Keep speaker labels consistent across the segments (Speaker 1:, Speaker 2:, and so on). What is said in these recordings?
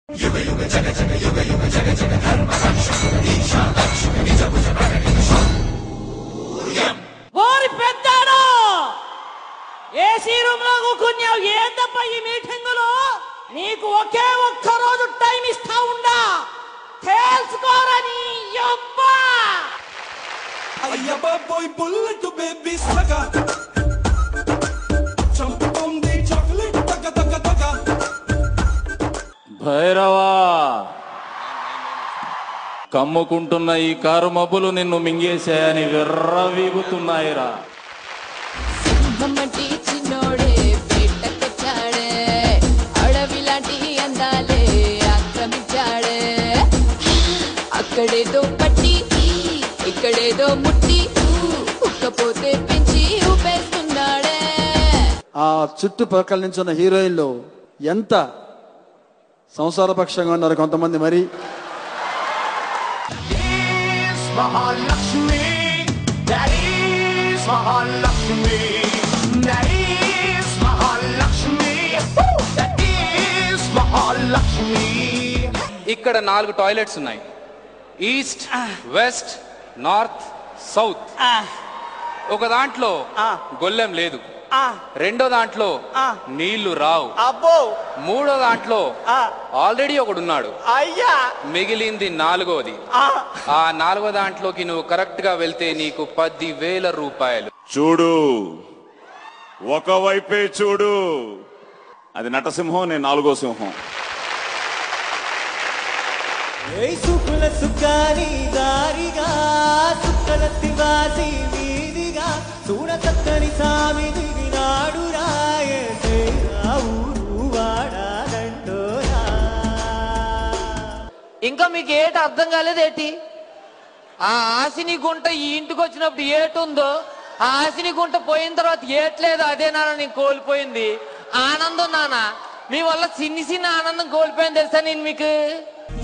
Speaker 1: ఓరి పెద్దాడు AC room లో కూర్చున్నావు ఏందప్ప ఈ మీటింగులో నీకు ఒకే ఒక్క రోజు టైం ఇస్తా ఉండా తెలుసుకోరని యబ్బా
Speaker 2: అయ్య బాబోయ్ బుల్లెట్ బేబీ సగా చంపుతుంది చాక్లెట్ తగ తగ తగ
Speaker 3: భైరవా కమ్ముకుంటున్న ఈ కారు మబ్బులు నిన్ను మింగేశాయని విర్రవీగుతున్నాయిరా.
Speaker 4: చిన్నోడే పెట్టకొచ్చాడే అడవిలాంటి అందాలే ఆక్రమించాడే అక్కడేదో పట్టి ఇక్కడేదో ముట్టి ఉక్కపోతే పెంచి ఊపేస్తున్నాడే.
Speaker 5: ఆ చుట్టుపక్కల నుంచి ఉన్న హీరోయిన్లు ఎంత సంసారపక్షంగా ఉన్నారు కొంతమంది. మరి
Speaker 2: Mahalakshmi that is Mahalakshmi that is Mahalakshmi that is Mahalakshmi.
Speaker 6: ఇక్కడ 4 టాయిలెట్స్ ఉన్నాయి. East, west, north, south. ఒక దాంట్లో గొల్లెం లేదు, రెండో దాంట్లో నీళ్లు రావు, మూడో దాంట్లో ఆల్రెడీ ఒకడున్నాడు, మిగిలింది నాలుగోది. ఆ నాలుగో దాంట్లోకి నువ్వు కరెక్ట్ గా వెళ్తే నీకు 10,000 రూపాయలు.
Speaker 7: చూడు, ఒకవైపే చూడు, అది నటసింహం, నేను 4వ సింహం.
Speaker 8: సుకుల సుఖాని దారిగా సుక్కల తివాసి వీధిగా చూడ చక్కని సామి దిగినాడు రాయే ఊరు వాడాలంటోరా.
Speaker 1: ఇంకా మీకు ఏటి అర్థం కాలేదేటి? ఆ ఆశని గుంట ఈ ఇంటికి వచ్చినప్పుడు ఏటుందో ఆ ఆశని గుంట పోయిన తర్వాత ఏట్లేదు. అదే నాన్న నేను కోల్పోయింది ఆనందం. నాన్న మీ వల్ల చిన్ని చిన్న ఆనందం కోల్పోయింది తెలుసా నేను మీకు.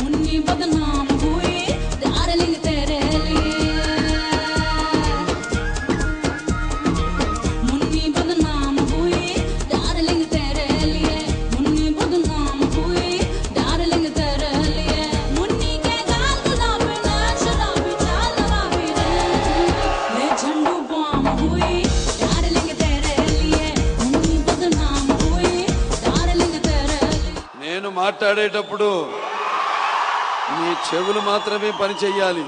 Speaker 4: मुन्नी बदनाम हुई डार्लिंग तेरे लिए मुन्नी बदनाम हुई डार्लिंग तेरे लिए मुन्नी बदनाम हुई डार्लिंग तेरे लिए मुन्नी के गाल गुलाबी ना शराबी चाल राबी रे ले झंडू बम हुई डार्लिंग तेरे लिए मुन्नी बदनाम हुई डार्लिंग तेरे लिए.
Speaker 5: నేను మాట్లాడేటప్పుడు నీ చెవులు మాత్రమే పని చెయ్యాలి.